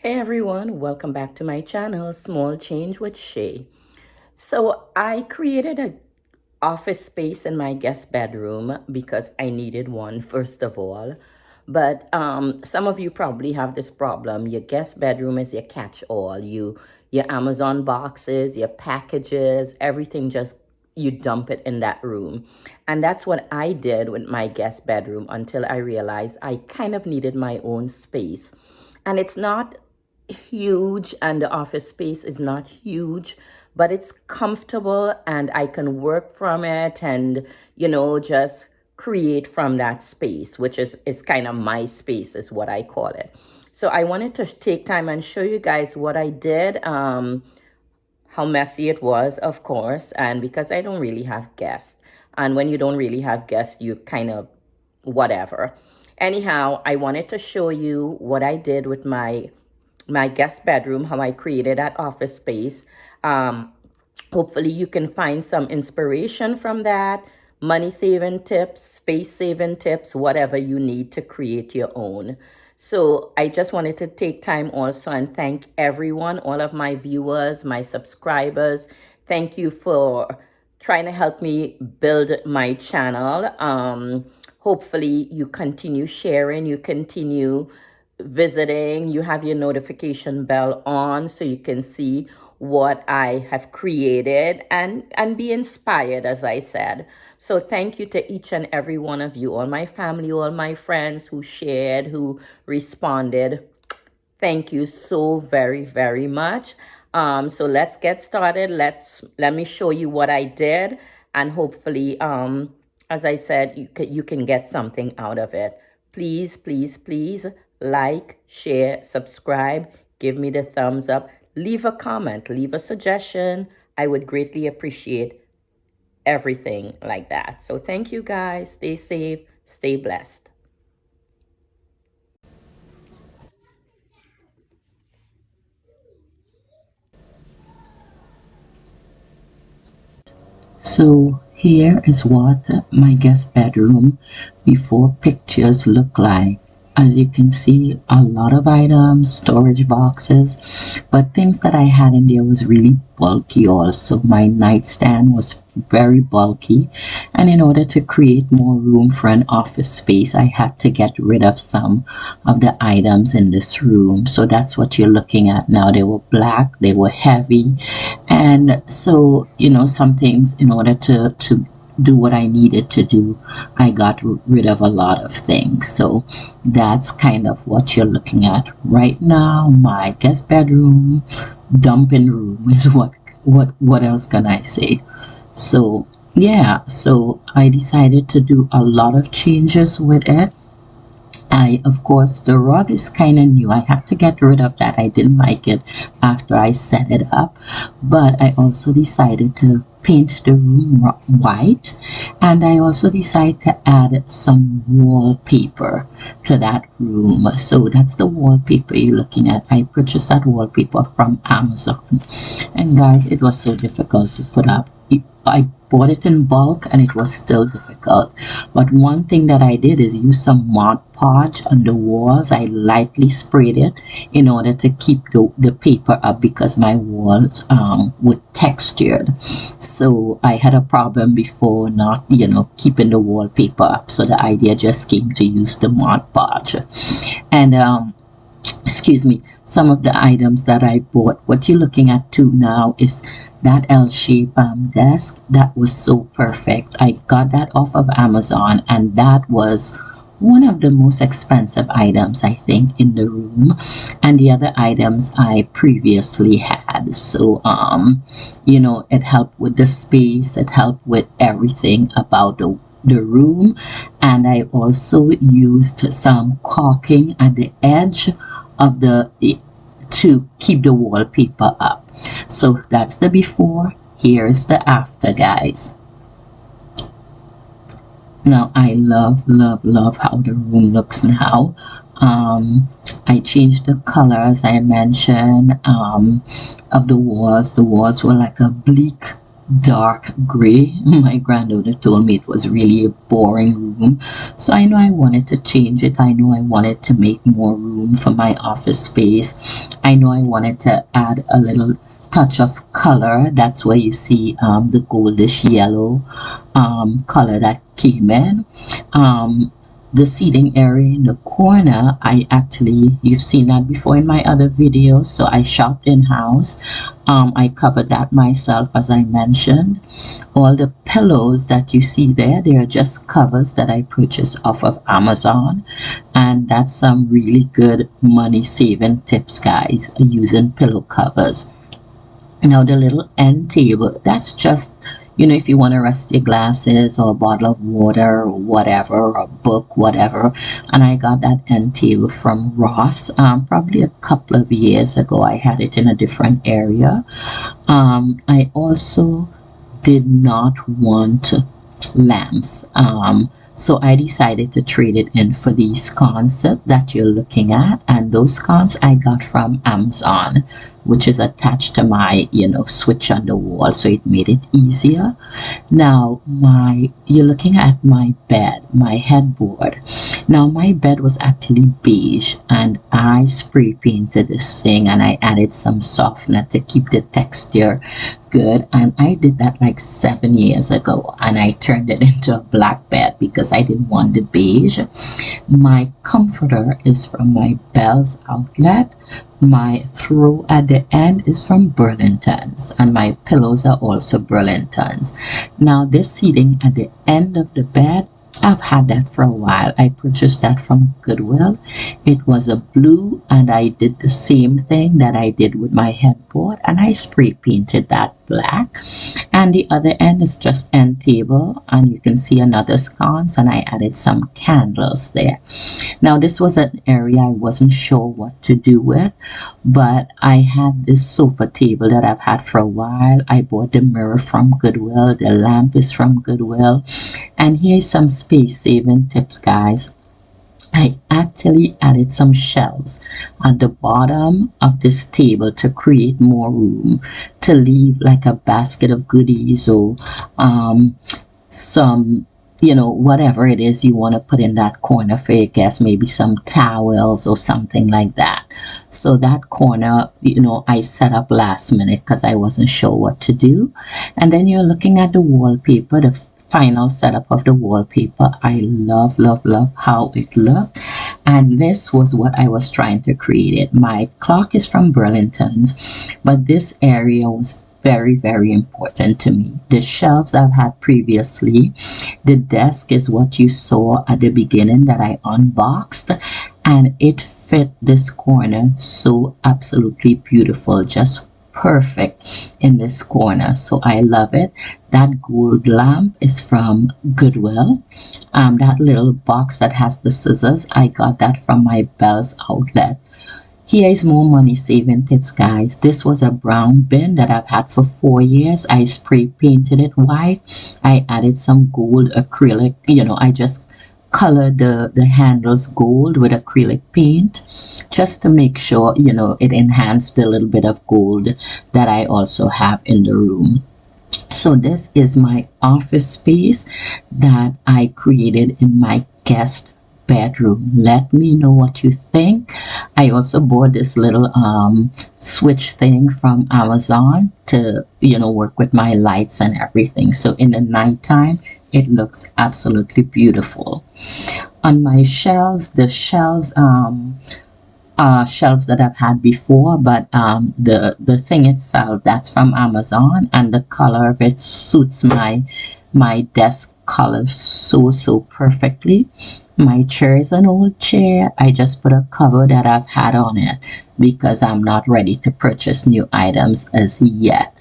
Hey everyone, welcome back to my channel, Small Change with Shay. So I created a office space in my guest bedroom because I needed one first of all. But some of you probably have this problem. Your guest bedroom is your catch-all. Your Amazon boxes, your packages, everything just you dump it in that room. And that's what I did with my guest bedroom until I realized I kind of needed my own space. And it's not huge, and the office space is not huge, but it's comfortable and I can work from it and, just create from that space, which is kind of my space, is what I call it. So I wanted to take time and show you guys what I did, how messy it was, of course, and because I don't really have guests. And when you don't really have guests, you kind of whatever. Anyhow, I wanted to show you what I did with my guest bedroom, how I created that office space. Um, Hopefully, you can find some inspiration from that, money saving tips, space saving tips, whatever you need to create your own. So, I just wanted to take time also and thank everyone, all of my viewers, my subscribers. Thank you for trying to help me build my channel. Hopefully, you continue sharing, you continue visiting, you have your notification bell on so you can see what I have created and be inspired, as I said. So thank you to each and every one of you, all my family, all my friends who shared, who responded. Thank you so very, very much. So let's get started. Let me show you what I did, and hopefully, as I said, you can get something out of it. Please, please, please like, share, subscribe, give me the thumbs up, leave a comment, leave a suggestion. I would greatly appreciate everything like that. So thank you guys. Stay safe, stay blessed. So here is what my guest bedroom before pictures look like. As you can see, a lot of items, storage boxes, but things that I had in there was really bulky also. My nightstand was very bulky, and in order to create more room for an office space, I had to get rid of some of the items in this room. So that's what you're looking at now. They were black, they were heavy, and so some things, in order to do what I needed to do, I got rid of a lot of things. So that's kind of what you're looking at right now. My guest bedroom, dumping room is what else can I say? So yeah, so I decided to do a lot of changes with it. Of course, the rug is kind of new. I have to get rid of that. I didn't like it after I set it up. But I also decided to paint the room white. And I also decided to add some wallpaper to that room. So that's the wallpaper you're looking at. I purchased that wallpaper from Amazon. And guys, it was so difficult to put up. I bought it in bulk and it was still difficult. But one thing that I did is use some Mod Podge on the walls. I lightly sprayed it in order to keep the paper up because my walls were textured. So I had a problem before not, keeping the wallpaper up. So the idea just came to use the Mod Podge. And excuse me, some of the items that I bought, what you're looking at too now is that L-shape desk. That was so perfect. I got that off of Amazon, and that was one of the most expensive items I think in the room, and the other items I previously had. So it helped with the space, it helped with everything about the room. And I also used some caulking at the edge of the to keep the wallpaper up. So that's the before. Here's the after, guys. Now I love how the room looks now. I changed the color, as I mentioned, of the walls. The walls were like a bleak dark gray. My granddaughter told me it was really a boring room. So I know I wanted to change it. I know I wanted to make more room for my office space. I know I wanted to add a little touch of color. That's where you see the goldish yellow color that came in. Um, the seating area in the corner, I actually, you've seen that before in my other videos, so I shopped in house. I covered that myself, as I mentioned. All the pillows that you see there, they are just covers that I purchased off of Amazon, and that's some really good money saving tips, guys, using pillow covers. Now the little end table, that's just, if you want to rest your glasses or a bottle of water or whatever, or a book, whatever. And I got that end table from Ross, probably a couple of years ago. I had it in a different area. I also did not want lamps. So I decided to trade it in for these sconces that you're looking at. And those sconces I got from Amazon, which is attached to my, switch on the wall. So it made it easier. Now, you're looking at my bed, my headboard. Now, my bed was actually beige, and I spray painted this thing, and I added some softener to keep the texture good. And I did that like 7 years ago, and I turned it into a black bed because I didn't want the beige. My comforter is from my Bell's Outlet. My throw at the end is from Burlington's, and my pillows are also Burlington's. Now, this seating at the end of the bed, I've had that for a while. I purchased that from Goodwill. It was a blue, and I did the same thing that I did with my headboard, and I spray painted that black. And the other end is just end table, and you can see another sconce, and I added some candles there. Now, this was an area I wasn't sure what to do with, but I had this sofa table that I've had for a while. I bought the mirror from Goodwill. The lamp is from Goodwill. And here's some space saving tips, guys. I actually added some shelves at the bottom of this table to create more room, to leave like a basket of goodies or some, whatever it is you want to put in that corner for your guests, maybe some towels or something like that. So that corner, I set up last minute because I wasn't sure what to do. And then you're looking at the wallpaper, the final setup of the wallpaper. I love, love, love how it looked. And this was what I was trying to create it. My clock is from Burlington's, but this area was very, very important to me. The shelves I've had previously. The desk is what you saw at the beginning that I unboxed, and it fit this corner so absolutely beautiful, just perfect in this corner. So I love it. That gold lamp is from Goodwill. That little box that has the scissors, I got that from my Bell's Outlet. Here is more money saving tips, guys. This was a brown bin that I've had for 4 years. I spray painted it white. I added some gold acrylic. I just colored the handles gold with acrylic paint just to make sure, it enhanced the little bit of gold that I also have in the room. So this is my office space that I created in my guest bedroom. Let me know what you think. I also bought this little switch thing from Amazon to work with my lights and everything. So in the nighttime it looks absolutely beautiful. On my shelves, the shelves shelves that I've had before, but the thing itself, that's from Amazon, and the color of it suits my desk color so perfectly. My chair is an old chair. I just put a cover that I've had on it because I'm not ready to purchase new items as yet.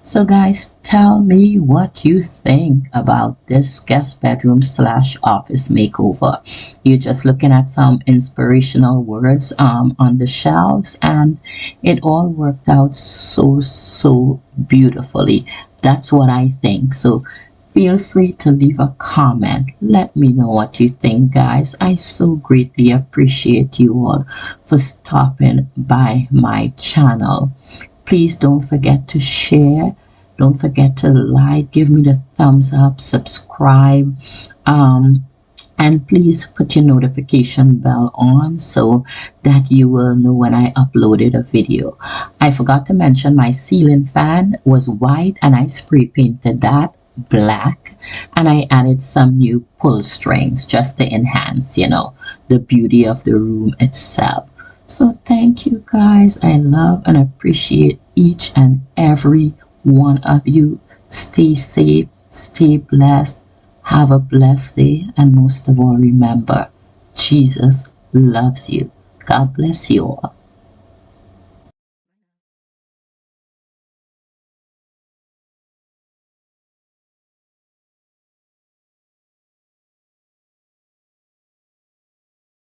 So guys, tell me what you think about this guest bedroom / office makeover. You're just looking at some inspirational words on the shelves, and it all worked out so beautifully. That's what I think. So feel free to leave a comment. Let me know what you think, guys. I so greatly appreciate you all for stopping by my channel. Please don't forget to share, Don't forget to like, give me the thumbs up, subscribe. Um, and please put your notification bell on so that you will know when I uploaded a video. I forgot to mention my ceiling fan was white and I spray painted that black, and I added some new pull strings just to enhance, the beauty of the room itself. So thank you guys. I love and appreciate each and every one of you. Stay safe, stay blessed, have a blessed day, and most of all, remember, Jesus loves you. God bless you all.